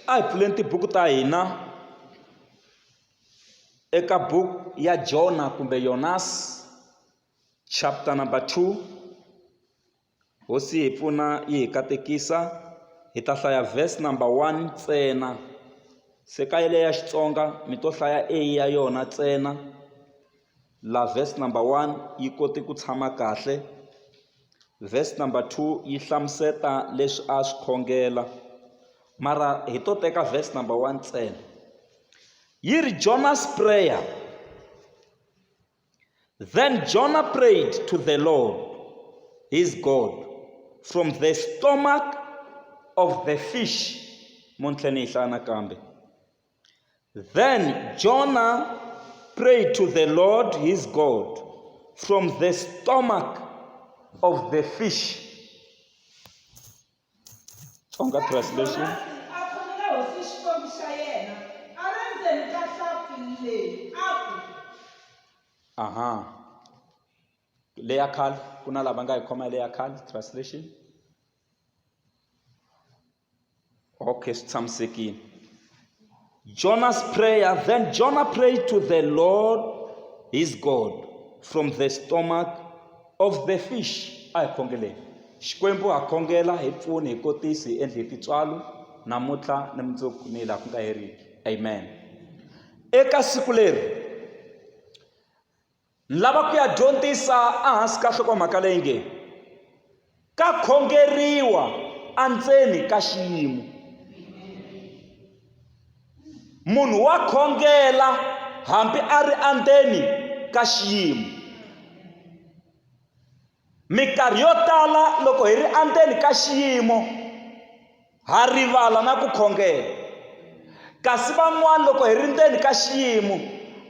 a hi pfuleni tibuku ta hina eka book ya Jona kumbe Jonas chapter number 2. Hosi hi pfuna yi hi katekisa, hi ta hlaya verse number 1 ntsena. Se ka ile ya Xitsonga mi to hlaya A ya yona ntsena, la verse number 1 yi koti ku tshama kahle. Verse number 2 yi hlamuseta leswi a swi khongela, mara hi to teka verse number 1 ntsena. Yi ri Jonah's prayer. Then Jonah prayed to the Lord, his God, from the stomach of the fish. Then Jonah prayed to the Lord, his God, from the stomach of the fish. Tonga translation. Aha. Leya khal kuna lava nga hi khoma leya khal translation. Okay, tshamisekile. Jonah's prayer. Then Jonah prayed to the Lord, his God, from the stomach of the fish. Ay khongele. Xikwembu ha khongela hi pfuni hi kotisi hi endli titswalo namutla na mundzuku ni la ku nga heriki. Amen. Eka siku leri lava ku ya dyondzisa ehansi ka nhlokomhaka leyi nge ka khongeriwa endzeni ka xiyimo. Munhu wa khongela hambi a ri endzeni ka xiyimo. Minkarhi yo tala loko hi ri endzeni ka xiyimo ha rivala na ku khongela, kasi van'wana loko hi ri ndzeni ka xiyimo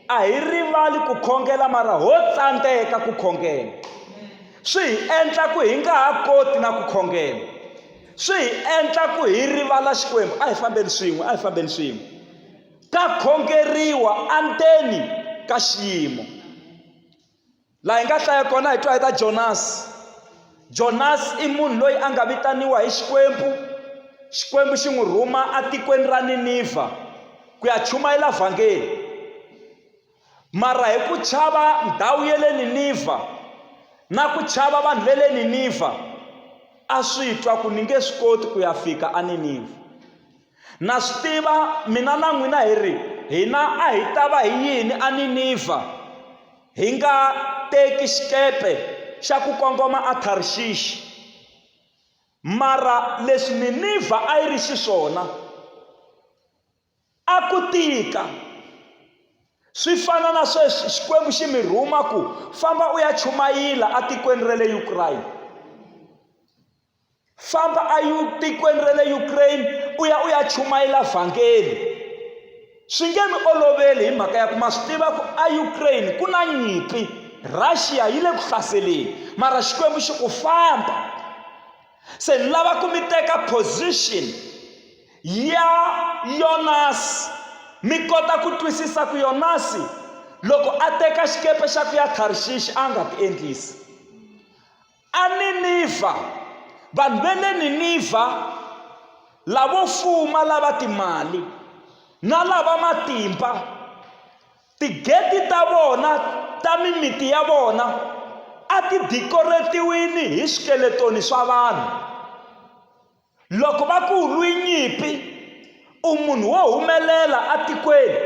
a hi rivali ku khongela mara ho tsandzeka ku khongela. Swi hi endla ku hi nga ha koti na ku khongela, swi hi endla ku hi rivala Xikwembu. A hi fambeni swin'we, a hi fambeni swin'we. Ka khongeriwa endzeni ka xiyimo. Laha hi nga hlaya kona hi twa hi ta Jonas. Jonas i munhu loyi a nga vitaniwa hi Xikwembu. Xikwembu xi n'wi rhuma atikweni ra Niniva ku ya chumayela vhangeli, mara hi ku chava ndhawu ya le Niniva na ku chava vanhu va le Niniva a swi twa ku ni nge swi koti ku ya fika a Niniva. Na swi tiva mina na n'wina hi ri hina a hi ta va hi yini a Niniva hi nga teki xikepe xa ku kongoma a Tarshish. Mara leswi Niniva a yi ri xiswona a ku tika. Swi fana na sweswi Xikwembu xi mi rhuma ku famba u ya chumayela atikweni ra le Ukraine. Famba tikweni ra le Ukraine u ya chumayela vhangeli. Swi nge mi oloveli hi mhaka ya ku ma swi tiva ku a Ukraine ku na nyimpi, Russia yi le ku hlaseleni, mara Xikwembu xi ku famba. Se ni lava ku mi teka position ya Jonas, mi kota ku twisisa ku Jonasi loko a teka xikepe xa ku ya Tarshish a nga ti endlisi. A Niniva, vanhu va le Niniva lavo fuma lava timali na lava matimba, tigeti ta vona ta mimiti ya vona a ti decoretiwini hi swikeletoni swa vanhu. Loko va ku lwi nyimpi u munhu wo humelela atikweni,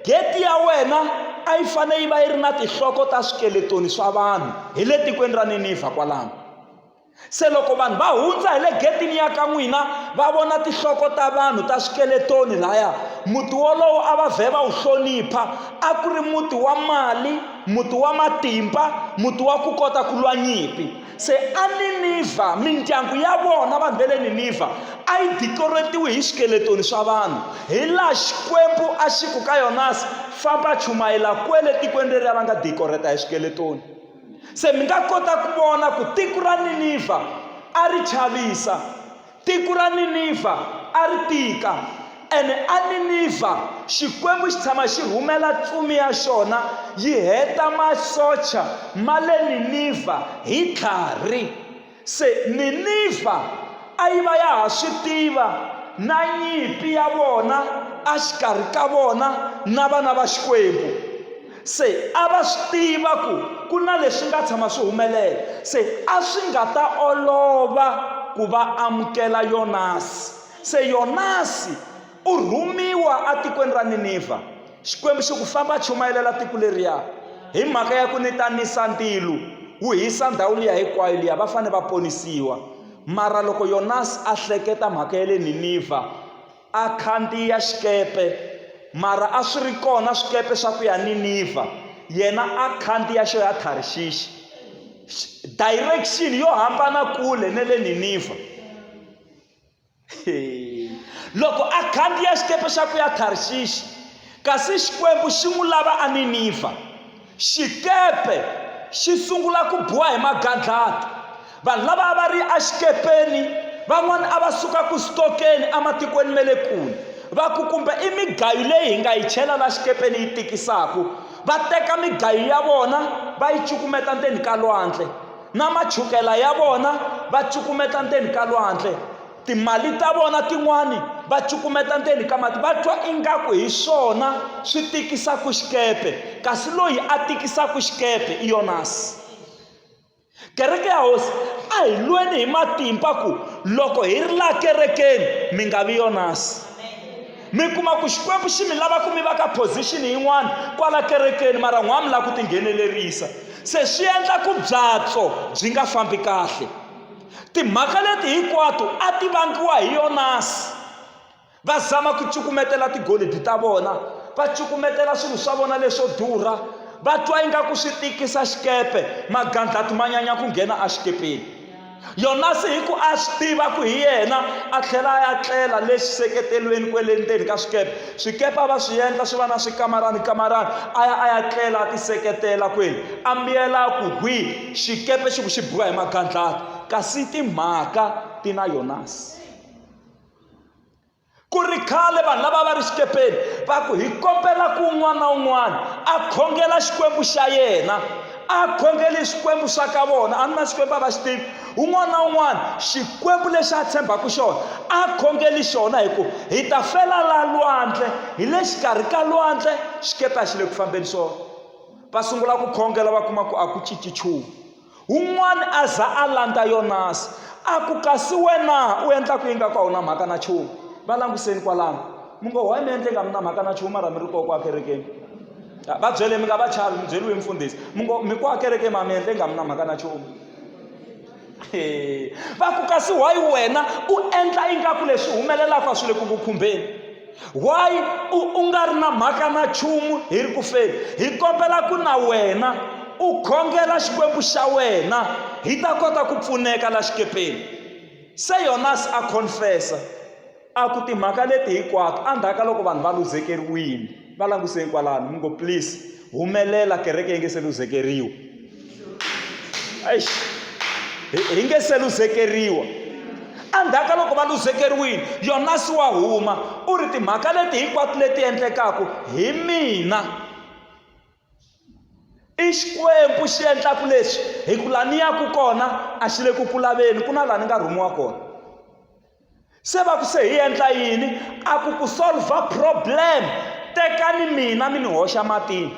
geti ya wena a yi fanele yi va yi ri na tinhloko ta swikeletoni swa vanhu hi le tikweni ra Niniva kwalano. Se loko vanhu va hundza hi le getini ya ka n'wina va vona tinhloko ta vanhu ta swikeletoni laya, muti wolowo a va vhe va wu hlonipha. A ku ri muti wa mali, muti wa matimba, muti wa ku kota ku lwa nyimpi. Se a Niniva mindyangu ya vona vanhu va le Niniva a yi decoretiwi hi swikeletoni swa vanhu. Hi laha Xikwembu a xi ku ka Jonas, famba chumayela kwele tikweni leri va nga decoreta hi swikeletoni. Se mi nga kota ku vona ku tiko ra Niniva a ri chavisa, tiko ra Niniva a ri tika. Ene a Niniva Xikwembu xi tshama xi rhumela tsumi ya xona yi heta masocha ma le Niniva hi ntlhari. Se Niniva a yi va ya ha swi tiva na nyimpi ya vona a xikarhi ka vona na vana va Xikwembu. Se a va swi tiva ku na leswi nga tshama swi humelela. Se a swi nga ta olova ku va amukela Yonasi. Se Yonasi u rhumiwa atikweni ra Ninivha. Xikwembu xi ku famba chumayelela tiko leriya hi mhaka ya ku ni ta nisa ntilu wu hisa ndhawu liya hinkwayo liya va fanele va ponisiwa. Mara loko Yonasi a hleketa mhaka ya le Ninivha a khandziya xikepe, mara a swi ri kona swikepe swa ku ya Ninivha, yena a khandziya xo ya Tarshishi, direction yo hambana kule na le Ninivha. Loko a khandziya xikepe xa ku ya Tarshishi, kasi Xikwembu xi n'wi lava a Ninivha, xikepe xi sungula ku biwa hi magandlati. Vanhu lava va ri a xikepeni van'wana a va suka ku stokeni ematikweni ma le kule, va ku kumbe i migayo leyi hi nga yi chela la xikepeni yi tikisaku. Va teka migayo ya vona va yi cukumeta ndzeni ka lwandle, na machukela ya vona va cukumeta ndzeni ka lwandle, timali ta vona tin'wani va cukumeta ndzeni ka mati. Va twa ingaku hi swona swi tikisaku xikepe, kasi loyi a tikisaku xikepe i Yonasi. Kereke ya hosi a hi lweni hi matimba ku loko hi ri la kerekeni mi nga vi Yonasi. Mi kuma ku Xikwembu xi mi lava ku mi va ka position yin'wana kwala kerekeni, mara n'wana mi lava ku tinghenelerisa. Se swi endla ku byatso byi nga fambi kahle. Timhaka leti hinkwato a ti vangiwa hi Yonasi. Va zama ku cukumetela tigolidi ta vona, va cukumetela swilo swa vona leswo durha, va twa ingaku swi tikisa xikepe, magandlati ma nyanya ku nghena a xikepeni. Yonasi hi ku a swi tiva ku hi yena a tlhela a ya tlela le xiseketelweni kwele ndzeni ka swikepe. Swikepe a va swi endla swi va na swikamarani a ya tlela a tiseketela kwele, a miyela ku hwi xikepe xi ku xi biwa hi magandlati. Kasi timhaka ti na Yonasi. Ku ri khale vanhu lava va ri xikepeni va ku hi kombela ku un'wana na un'wana a khongela xikwembu xa yena, a khongeli swikwembu swa ka vona. A na xikwembu a va xi tivi, un'wana na un'wana xikwembu lexi a tshembaka xona a khongeli xona, hi ku hi ta fela la lwandle, hi le xikarhi ka lwandle xikepe a xi le ku fambeni swona. Va sungula ku khongela va kuma ku a ku cinci nchumu. Un'wana a za a landza Yonasi a ku kasi wena u endla ku ingaku a wu na mhaka na nchumu. Va languseni kwalano, mi ngo why mi endle nga mi na mhaka na nchumu mara mi ri koho kwa kerekeni. Va byele mi nga va chavi, mi byeliwe mfundhisi, mi ngo mi kwa kereke ma mi endle nga mi na mhaka na nchumu. Va ku kasi why wena u endla ingaku leswi humelelaka swi le ku ku khumbeni. Why u nga ri na mhaka na nchumu hi ri ku feni. Hi kombela ku na wena u khongela xikwembu xa wena hi ta kota ku pfuneka la xikepeni. Se Yonasi a confessa a ku timhaka leti hinkwato endzhaku loko vanhu va luzekeriwile. Va languseni kwalano, mi ngo please humelela, kereke yi nge se luzekeriwa. Hi nge se luzekeriwa. Endzhaku loko va luzekeriwile Yonasi wa huma u ri timhaka leti hinkwato leti endlekaku hi mina i xikwembu xi endlaku leswi, hi ku la ni yaku kona a xi le ku ku laveni, ku na la ni nga rhumiwa kona. Se va ku se hi endla yini? A ku solva problem, tekani mina mi ni hoxa matini,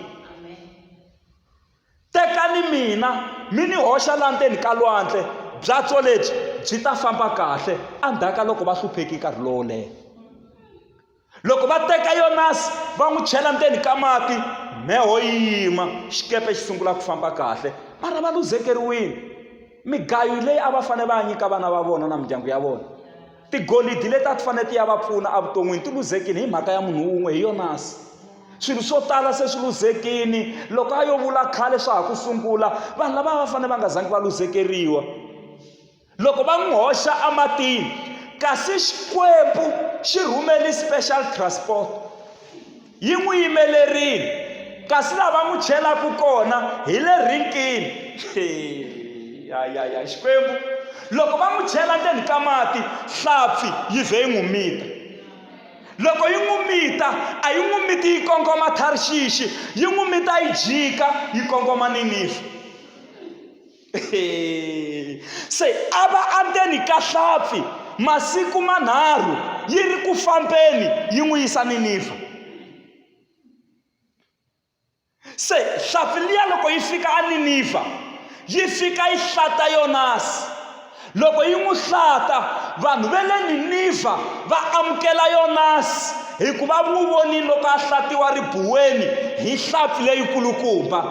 tekani mina mi ni hoxa la ndzeni ka lwandle, byatso lebyi byi ta famba kahle endzhaku loko va hlupheki nkarhi lowo leha. Loko va teka Yonasi va n'wi chela ndzeni ka mati, mheho yi yima, xikepe xi sungula ku famba kahle. Mara va luzekeriwile migayo leyi a va fanele va nyika vana va vona na mindyangu ya vona, tigolidi leti a ti fanele ti ya va pfuna evuton'wini, ti luzekile hi mhaka ya munhu wun'we, hi Yonasi. Swilo swo tala se swi luzekini. Loko a yo vula khale swa ha ku sungula, vanhu lava va fanele va nga zangi va luzekeriwa. Loko va n'wi hoxa ematini, kasi xikwembu xi rhumeli special transport yi n'wi yimelerile, kasi laha va n'wi chelaku kona hi le rinkini. Xikwembu loko va n'wi chela ndzeni ka mati, hlampfi yi vhe yi n'wi mita. Loko yi n'wi mita a yi n'wi miti yi kongoma Tarshishi, yi n'wi mita yi jika yi kongoma Ninivha. Se a va endzeni ka hlampfi masiku manharhu yi ri ku fambeni yi n'wi yisa Niniva. Se hlampfi liya loko yi fika a Niniva yi fika yi hlata Yonasi. Loko yi n'wi hlata vanhu va le Niniva va amukela Yonasi hikuva n'wi vonile loko a hlatiwa ribuweni hi hlampfi leyikulukumba.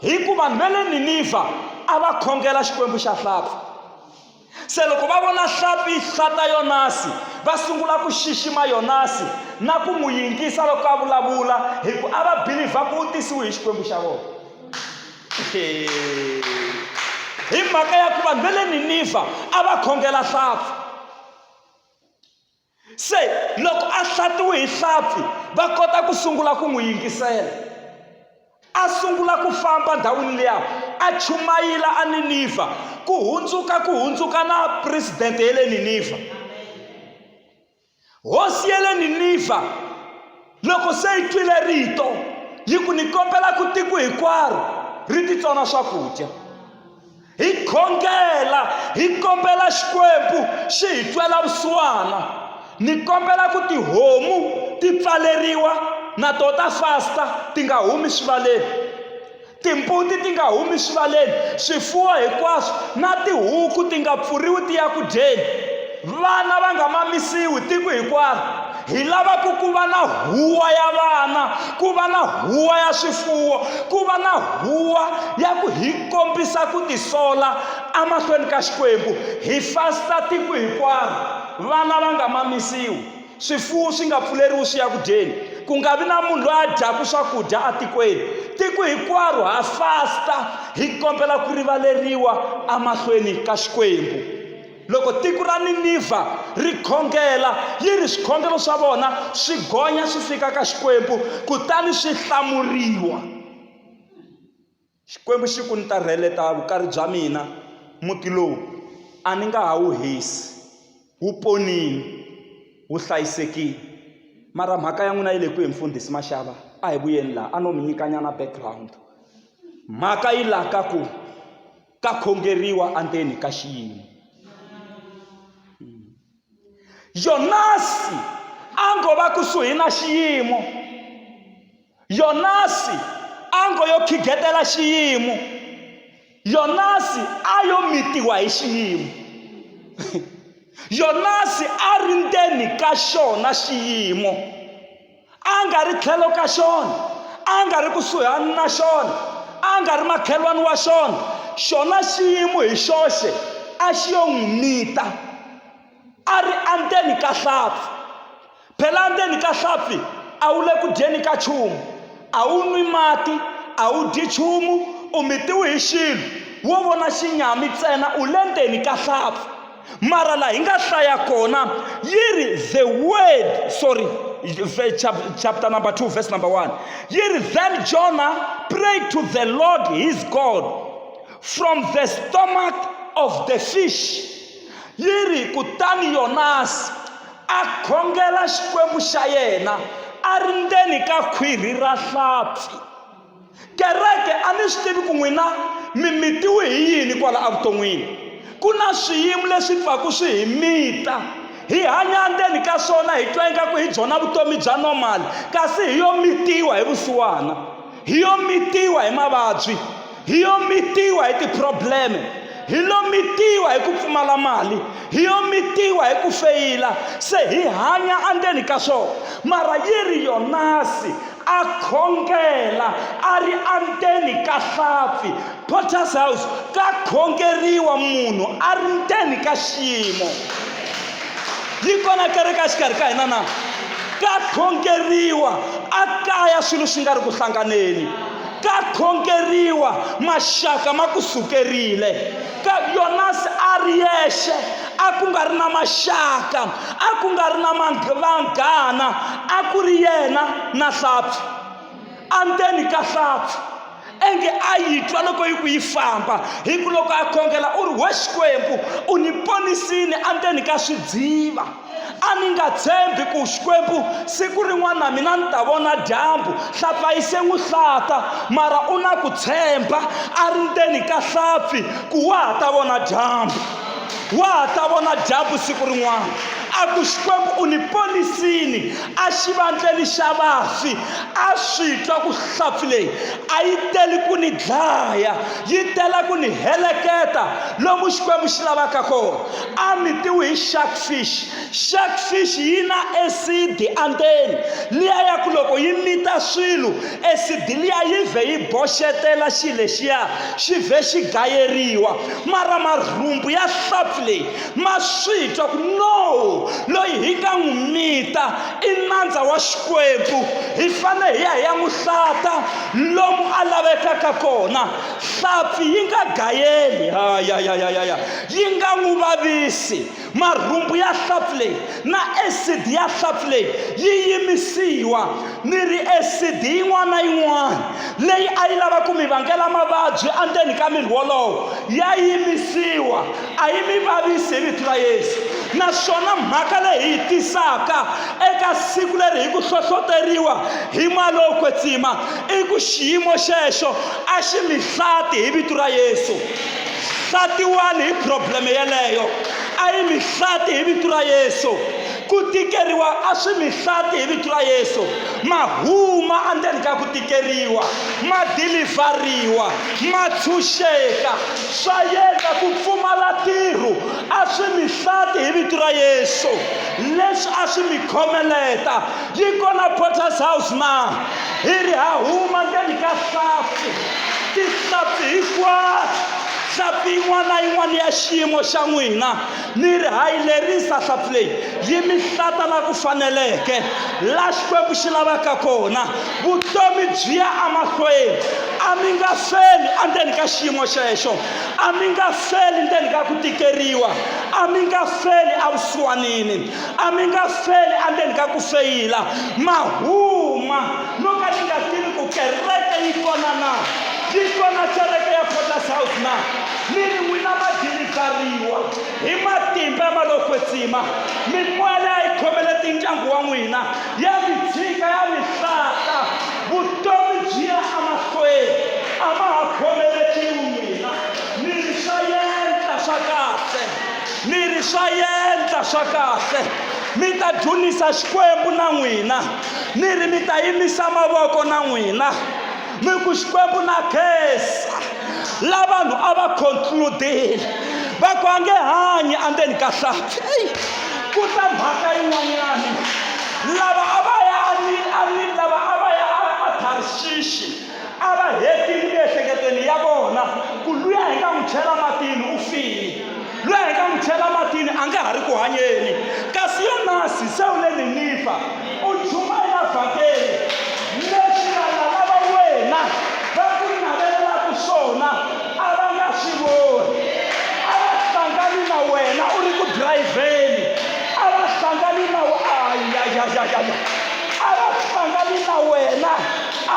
Hikuva vanhu va le Niniva a va khongela xikwembu xa hlampfi. Se loko va vona hlampfi yi hlata Yonasi va sungula ku xixima Yonasi na ku n'wi yingisa loko a vulavula hikuva a va bilivha ku u tisiwe hi xikwembu xa vona. Hi mhaka ya ku vanhu va le Niniva a va khongela hlampfi. Se loko a hlatiwe hi hlampfi va kota ku sungula ku n'wi yingisela. A sungula ku famba ndhawini liya a chumayela a Niniva ku hundzuka na president ya le Niniva. Hosi ya le Niniva loko se yi twile rito yi ku ni kombela ku tiko hinkwaro ri titsona swakudya. Hi khongela hi kombela xikwembu xi hi twela vusiwana. Ni kombela ku tihomu ti pfaleriwa na to ta fasta ti nga humi swivaleni. Timbuti ti nga humi swivaleni, swifuwo hinkwaswo na tihuku ti nga pfuriwi ti ya ku dyeni. Vana va nga mamisiwi tiko hinkwaro. Hi lava ku va na huwa ya vana, ku va na huwa ya swifuwo, ku va na huwa ya ku hi kombisa ku tisola amahlweni ka xikwembu. Hi fasta tiko hinkwaro, vana va nga mamisiwi, swifuwo swi nga pfuleriwi swi ya ku dyeni, ku nga vi na munhu loyi a dyaka swakudya atikweni. Tiko hinkwaro ha fasta hi kombela ku rivaleriwa amahlweni ka xikwembu. Loko tiko ra Niniva ri khongela yi ri swikhongelo swa vona swi gonya swi fika ka xikwembu kutani swi hlamuriwa. Xikwembu xi ku ni ta rheleta vukarhi bya mina muti lowu a ni nga ha wu hisi, wu ponini, wu hlayisekile. Mara mhaka ya n'wina yi le ku hi mfundhisi Mashava a hi vuyeni laha a no mi nyikanyana background. Mhaka yi laha ka ku ka khongeriwa endzeni ka xiyimo. Yonasi a ngo va kusuhi na xiyimo. Yonasi a ngo yo khigetela xiyimo. Yonasi a yo mitiwa hi xiyimo. Yonasi a ri ndzeni ka xona xiyimo, a nga ri tlhelo ka xona, a nga ri kusuhani na xona, a nga ri makhelwani wa xona. Xona xiyimo hi xoxe a xi yo n'wi mita. A ri endzeni ka hlampfi. Phela endzeni ka hlampfi a wu le ku dyeni ka nchumu, a wu nwi mati, a wu dyi nchumu, u mitiwe hi xilo, wo vona xinyami ntsena, u le ndzeni ka hlampfi. Mara laha hi nga hlaya kona yi ri the word, sorry, chapter number 2 verse number 1, yi ri then Jonah prayed to the Lord his God from the stomach of the fish. Yi ri kutani Yonasi a khongela xikwembu xa yena a ri ndzeni ka khwiri ra hlampfi. Kereke a ni swi tivi ku n'wina mi mitiwe hi yini kwala evuton'wini. Ku na swiyimo leswi pfaku swi hi mita, hi hanya ndzeni ka swona hi twa ingaku hi byona vutomi bya normal, kasi hi yo mitiwa hi vusiwana, hi yo mitiwa hi mavabyi, hi yo mitiwa hi tiprobleme, hi lo mitiwa hi ku pfumala mali, hi yo mitiwa hi ku feyila. Se hi hanya endzeni ka swona. Mara yi ri Yonasi a khongela a ri endzeni ka hlampfi. Potter's house ka khongeriwa munhu a ri ndzeni ka xiyimo. Yi kona kereke exikarhi ka hina na? Ka khongeriwa a kaya swilo swi nga ri ku hlanganeni. Ka khongeriwa maxaka ma ku sukerile. Ka Yonasi a ri yexe, a ku nga ri na maxaka, a ku nga ri na vanghana, a ku ri yena na hlampfi endzeni ka hlampfi. Enge a yi twa loko yi ku yi famba, hi ku loko a khongela u ri we Xikwembu u ni ponisile endzeni ka swidziva. A ni nga tshembi ku Xikwembu siku rin'wana na mina ni ta vona dyambu, hlampfi yi se n'wi hlata, mara u na ku tshemba a ri ndzeni ka hlampfi ku wa ha ta vona dyambu, wa ha ta vona dyambu siku rin'wana. a ku Xikwembu u ni ponisini a xivandleni xa vafi, a swi twa ku hlampfi leyi a yi teli ku ni dlaya, yi tela ku ni heleketa lomu Xikwembu xi lavaka kona. A mi tiwi hi shark fish. Shark fish yi na acid andzeni liya ya ku loko yi mita swilo, acid liya yi vhe yi boxetela xilo lexiya xi vhe xi gayeriwa. Mara marhumbu ya hlampfi leyi ma swi twa ku no, loyi hi nga n'wi mita i nandza wa Xikwembu, hi fane hi ya hi ya n'wi hlata lomu a lavekaka kona. Hlampfi yi nga gayeli, yi nga n'wi vavisi. Marhumbu ya hlampfi leyi na acid ya hlampfi leyi yi yimisiwa. Ni ri acid yin'wana na yin'wana leyi a yi lava ku mi vangela mavabyi andzeni ka miri wolowo ya yimisiwa, a yi mi vavisi hi vito ra Yesu. Naswona mhaka leyi hi tisaka eka siku leri hi ku hlohloteriwa hi moya lowo kwetsima i ku xiyimo xexo a xi mi hlati hi vito ra Yesu. Hlatiwani hi probleme yeleyo, a yi mi hlati hi vito ra Yesu. Ku tikeriwa a swi mi hlati hi vito ra Yesu. Ma huma andzeni ka ku tikeriwa, ma dilivhariwa, ma tshunxeka. Swa yendla ku pfumala ntirho a swi mi hlati hi vito ra Yesu. Leswi a swi mi khomeleta yi kona Potter's House na hi ri ha huma andzeni ka hlampfi, tihlampfi hinkwato. Hlampfi yin'wana na yin'wana ya xiyimo xa n'wina ni ri ha yi lerisa hlampfi leyi yi mi hlata la ku faneleke, la Xikwembu xi lavaka kona. Vutomi byi ya emahlweni, a mi nga feli andzeni ka xiyimo xexo, a mi nga feli ndzeni ka ku tikeriwa, a mi nga feli avusiwanini, a mi nga feli andzeni ka ku feyila. Ma huma no ka ni nga tivi ku kereke yi kona na, yi kona kereke ya Potter's House na. Ni ri n'wina ma dilivhariwa hi matimba ma lo kwetsima. Mimoya leyi a yi khomeleti ndyangu wa n'wina ya mi tshika, ya mi hlata. Vutomi byi ya emahlweni, a ma ha khomeletiwi n'wina. Ni ri swa endla swa kahle, ni ri swa endla swa kahle. Mi ta dzunisa Xikwembu na n'wina, ni ri mi ta yimisa mavoko na n'wina. Mi ku Xikwembu na khensa la vanhu a va concludile va ku a nge hanyi andzeni ka hlampfi. Ku ta mhaka yin'wanyani, lava a va ya a Tarshishi a va hetile miehleketweni ya vona ku luya hi nga n'wi chela matini u file, luya hi nga n'wi chela matini a nge ha ri ku hanyeni. Kasi Yonasi se u le Niniva u chumayela vhakeni leswi vanhu lava wena va ku navelelaku swona a va nga swi voni. A va hlangani na wena u ri ku dirayivheni, a va hlangani na a va hlangani na wena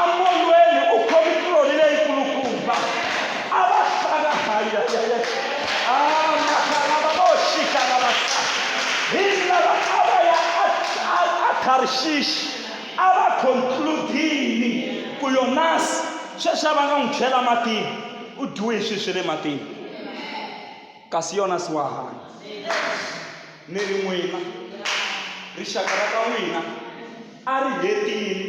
amolweni u khomi tiroli leyi kulukumba. A va hlangani makalava vo xika lava hi lava a va ya a Tarshishi a va concludini ku Yonasi sweswi va nga n'wi chela matini u dyiwe hi swilo swa le matini. Kasi Yonasi wa hanya. Ni ri n'wina rixaka ra ka n'wina a ri hetile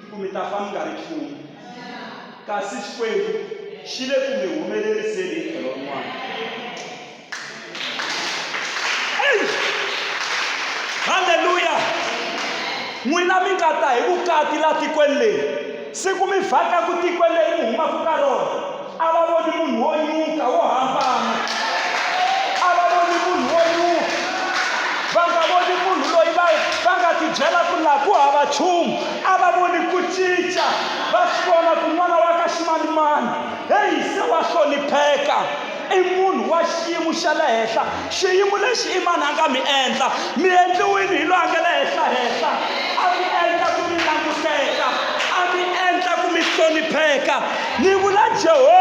ku mi ta fa mi nga ri nchumu, kasi Xikwembu xi le ku mi humeleriseni hi tlhelo rin'wana. Halleluya! N'wina mi nga ta hi vukati la tikweni leri, siku mi vhaka ku tikweni leri mi humaka ka rona a va voni munhu wo nyuka wo hambana, a va voni munhu wo nyuka, va nga voni munhu loyi va nga tibyela ku laha ku hava nchumu, a va voni ku cinca. Va swi vona ku n'wana wa ka ximanimani heyi se wa hlonipheka, i munhu wa xiyimo xa le henhla. Xiyimo lexi i mani a nga mi endla, mi endliwini hi loyi a nga le henhla. A mi endla ku mi languteka, a mi endla ku mi hlonipheka. Ni vula Jehovha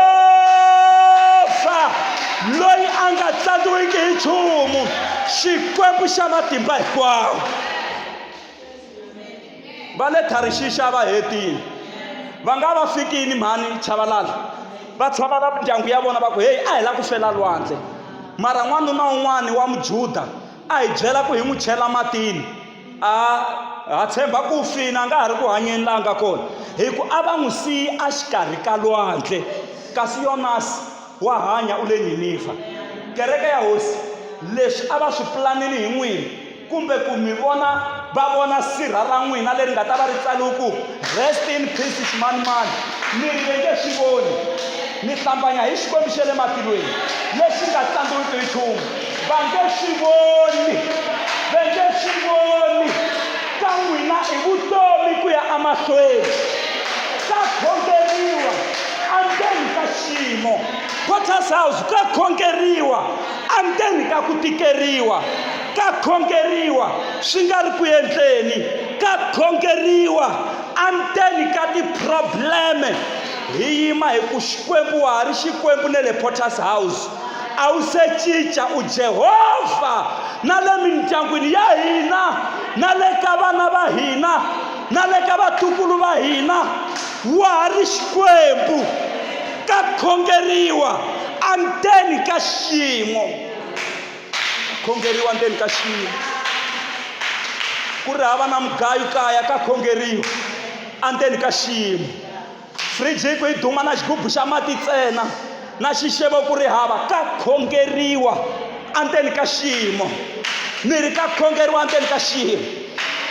loyi a nga tsandziwiki hi nchumu, Xikwembu xa matimba hinkwawo. Va le Tarshishi a va hetile, va nga va fikini mhani Chavalala, va tshama na mindyangu ya vona va ku heyi a hi la ku fela lwandle. Mara n'wanuna un'wana wa Mujuda a hi byela ku hi n'wi chela matini ha tshemba ku fina nga ha ri ku hanyeni laha nga kona hi ku a va n'wi siyi a xikarhi ka lwandle kasi Yonasi wa hanya u le Niniva. Kereke ya hosi leswi a va swi pulanini hi n'wina kumbe ku mi vona va vona sirha ra n'wina leri nga ta va ri tsaliwe ku rest in peace ximanimani mi ri nge swi voni mi hlambanya hi xikwembu xa le matilweni lexi nga tsandziwiki hi nchumu va nge swi voni va nge swi voni ka n'wina i vutomi ku ya emahlweni ka khongeriwa endzeni ka xiyimo Potter's house ka khongeriwa endzeni ka ku tikeriwa ka khongeriwa swi nga ri ku endleni ka khongeriwa endzeni ka ti-probleme hi yima hi ku xikwembu wa ha ri xikwembu ne le Potter's house a wu se cinca u Jehovha na le mindyangwini ya hina na le ka vana va hina na le ka vatukulu va hina wa ha ri xikwembu ka khongeriwa endzeni ka xiyimo khongeriwa endzeni ka xiyimo ku ri hava na mugayo kaya ka khongeriwa endzeni ka xiyimo friji hi ku yi duma na xigubu xa mati ntsena na xixevo ku ri hava ka khongeriwa endzeni ka xiyimo ni ri ka khongeriwa endzeni ka xiyimo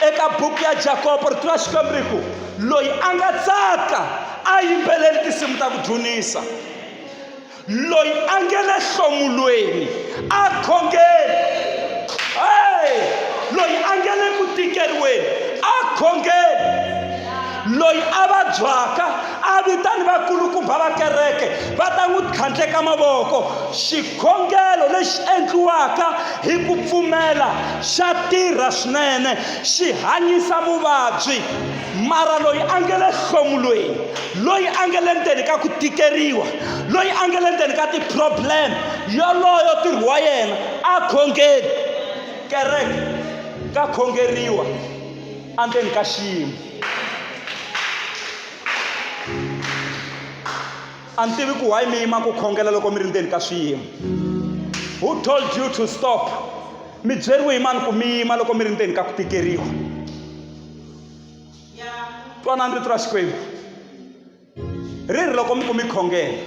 eka buku ya Jakobo ri tiva xikwembu ri ku loyi a nga tsaka a yimbeleli tinsimu ta ku dzunisa loyi a nge le hlomulweni a khongeri loyi a nge le ku tikeriweni a khongeri loyi a vabyaka a vitani vakulukumba va kereke va ta n'wi tlhandleka mavoko xikhongelo lexi endliwaka hi ku pfumela xa tirha swinene xi hanyisa muvabyi mara loyi a nge le hlomulweni loyi a nge le ndzeni ka ku tikeriwa loyi a nge le ndzeni ka ti-problem yoloyo tirhi wa yena a khongeri kereke ka khongeriwa endzeni ka xiyimo a ni tivi ku why mi yima ku khongela loko mi ri ndzeni ka swiyimo who told you to stop mi byeriwe hi mani ku mi yima loko mi ri ndzeni ka ku tikeriwa twanani rito ra xikwembu ri ri loko mi ku mi khongela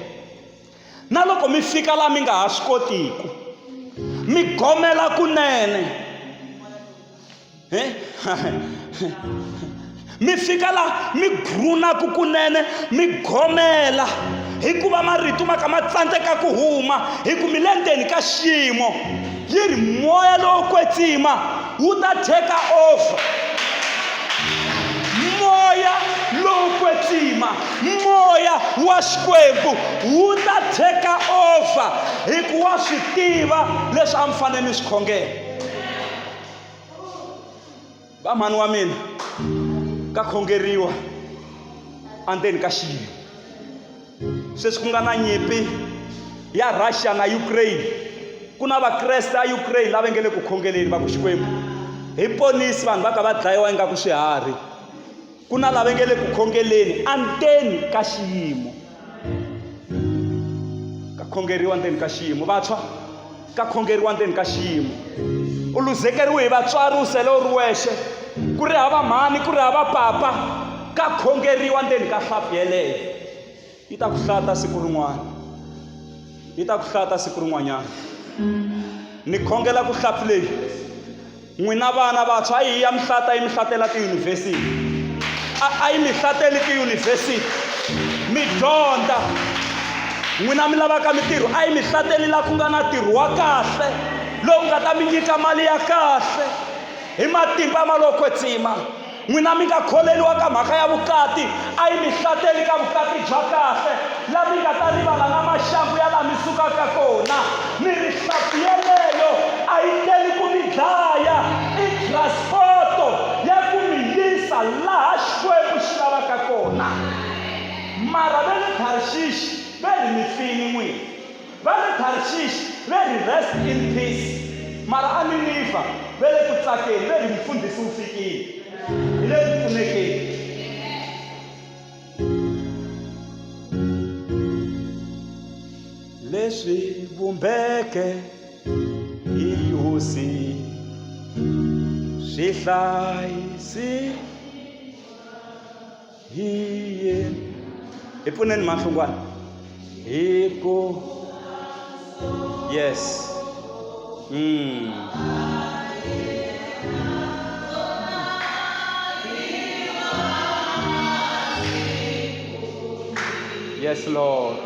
na loko mi fika laha mi nga ha swi kotiku mi gomela kunene mi fika laha mi grunaku kunene mi gomela hikuva marito ma ka ma tsandzeka ku huma hi ku mi le ndzeni ka xiyimo yi ri moya lowo kwetsima wu ta take over moya lowo kwetsima moya wa xikwembu wu ta take over hi ku wa swi tiva leswi a mi fanele mi swi khongela vamhani wa mina ka khongeriwa endzeni ka xiyimo sweswi ku nga na nyimpi ya Russia na Ukraine ku na vakreste a Ukraine lava nge le ku khongeleni va ku xikwembu hi ponisi vanhu va ka va dlayiwa ingaku swiharhi ku na lava nge le ku khongeleni endzeni ka xiyimo ka khongeriwa endzeni ka xiyimo vantshwa ka khongeriwa endzeni ka xiyimo u luzekeriwe hi vatswari u sele u ri wexe ku ri hava mhani ku ri hava papa ka khongeriwa endzeni ka hlampfi yeleyo yi ta ku hlata siku rin'wana yi ta ku hlata siku rin'wanyana ni khongela ku hlampfi leyi n'wina vana vantshwa a yi ya mihlata yi mi hlatela tiyunivhesiti a yi mi hlateli tiyunivhesiti mi dyondza n'wina mi lavaka mintirho a yi mi hlateli laha ku nga na ntirho wa kahle lowu nga ta mi nyika mali ya kahle hi matimba ma lo kwetsima n'wina mi nga kholeliwa ka mhaka ya vukati a yi mi hlateli ka vukati bya kahle laha mi nga ta rivala na maxangu ya laha mi sukaka kona mi ri hlampfi yeleyo a yi teli ku mi dlaya i transporto ya ku mi yisa laha xikwembu xi lavaka kona mara va le Tarshishi va ri mi fini n'wina va le Tarshishi va ri rest in peace mara a Niniva va le ku tsakeni va ri mfundhisi wu fikile hi le ku pfunekeni leswi vumbeke hi hosi Sihlayisi hiye ipuneni mahlungwana hiko yes yes Lord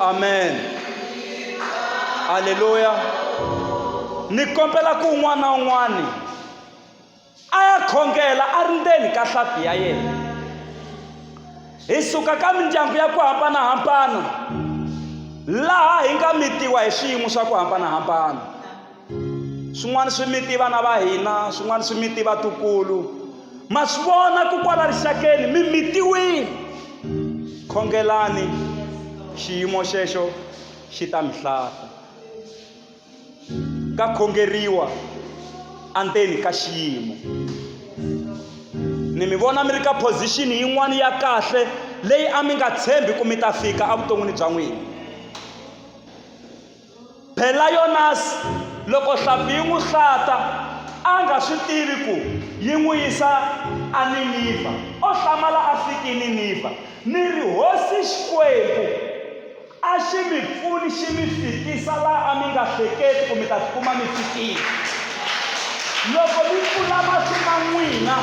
Amen. Haleluya. Nikompela ku un'wana na un'wana a ya khongela a ri ndzeni ka hlapi ya yena. Hi suka ka mindyangu ya ku hambanahambana laha hi nga mitiwa hi swiyimo swa ku hambanahambana. Swin'wana swi miti vana va hina, swin'wana swi miti vatukulu. Ma swi vona ku kwala rixakeni mi mitiwile. Khongelani xiyimo xexo xi ta mi hlata. Ka khongeriwa endzeni ka xiyimo. Ni mi vona mi ri ka position yin'wana ya kahle leyi a mi nga tshembi ku mi ta fika evuton'wini bya n'wina. Phela Yonasi loko hlapi yi n'wi hlata a nga swi tivi ku yi n'wi yisa a Niniva. O hlamala a fiki Niniva ni ri hosi Xikwembu a xi mi pfuni xi mi fikisa laha a mi nga hleketi ku mi ta tikuma mi fikile. Loko mi pfula mahlo ma n'wina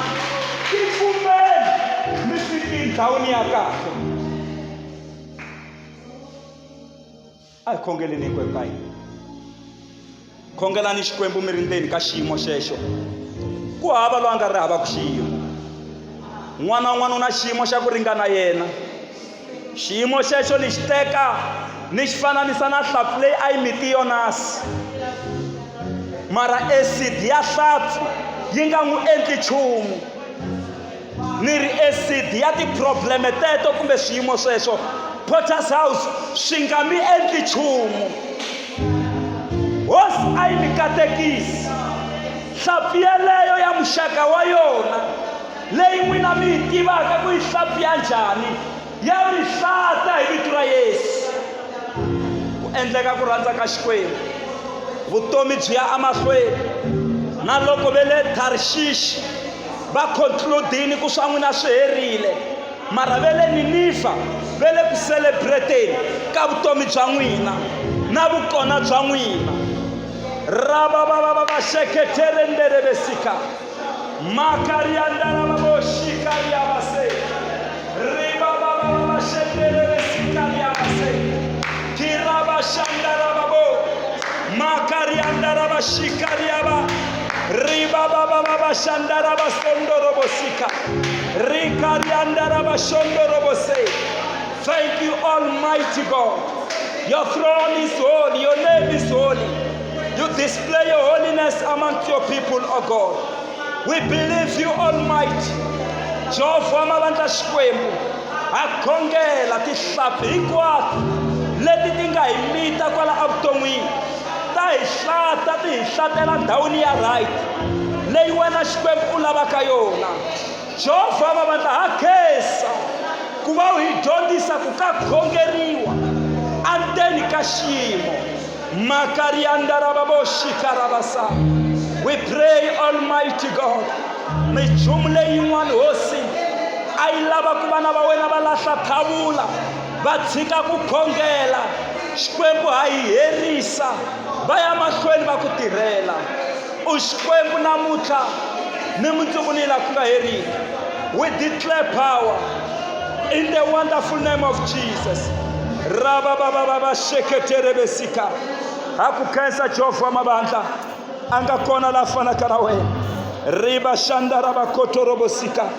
ti pfumeli mi fikile ndhawini ya kahle. A hi khongeleni hinkwenu ka hina. Khongelani Xikwembu mi ri ndzeni ka xiyimo xexo. Ku hava loyi a nga ri havaku xiyimo. N'wana un'wana u na xiyimo xa ku ringana yena. Xiyimo xexo ni xi teka ni xi fananisa na hlapi leyi a yi miti Yonasi. Mara acid ya hlapi yi nga n'wi endli nchumu. Ni ri acid ya ti-problem teto kumbe swiyimo sweswo Potter's house swi nga mi endli nchumu. Hosi a yi mi katekisi. Hlapi yeleyo ya muxaka wa yona leyi n'wina mi yi tivaka ku yi hlapi ya njhani ya mi hlata hi vito ra Yesu. Ku endleka ku rhandza ka Xikwembu vutomi byi ya emahlweni. Na loko ve le Tarshish va concludini ku swa n'wina swi herile, mara ve le Niniva ve le ku celebrateni ka vutomi bya n'wina na vukona bya n'wina. Rabababa sheketere nderebesika makariandara baboshikaria base ribababa shekerebesika base kiraba shandara babo makariandara bashikaria ba ribababa shandara basondoro bosika Thank you, Almighty God. Your throne is holy, your name is holy. You display your holiness amongst your people, O God. We believe you, Almighty. Jehovah mabandla xikwembu akhongela tihlampfi hinkwato leti ti nga hi mita kwala evuton'wini ta hi hlata ti hi hlatela ndhawini ya right leyi wena xikwembu u lavaka yona. Jehovah mabandla ha khensa ku va u hi dyondzisa ku ka khongeriwa endzeni ka xiyimo. We pray, Almighty God, minchumu leyin'wana hosi a yi lava ku vana va wena va lahla thavula va tshika ku khongela xikwembu ha yi herisa va ya mahlweni va ku tirhela. U xikwembu namuntlha ni mundzuku ni la ku nga heriki. We declare power in the wonderful name of Jesus. Sheketerebesika. Haku khensa Jehovah mabandla anga kona la fanaka na wena. Riba shanda raba kotorobosika.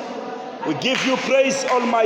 We give you praise, Almighty.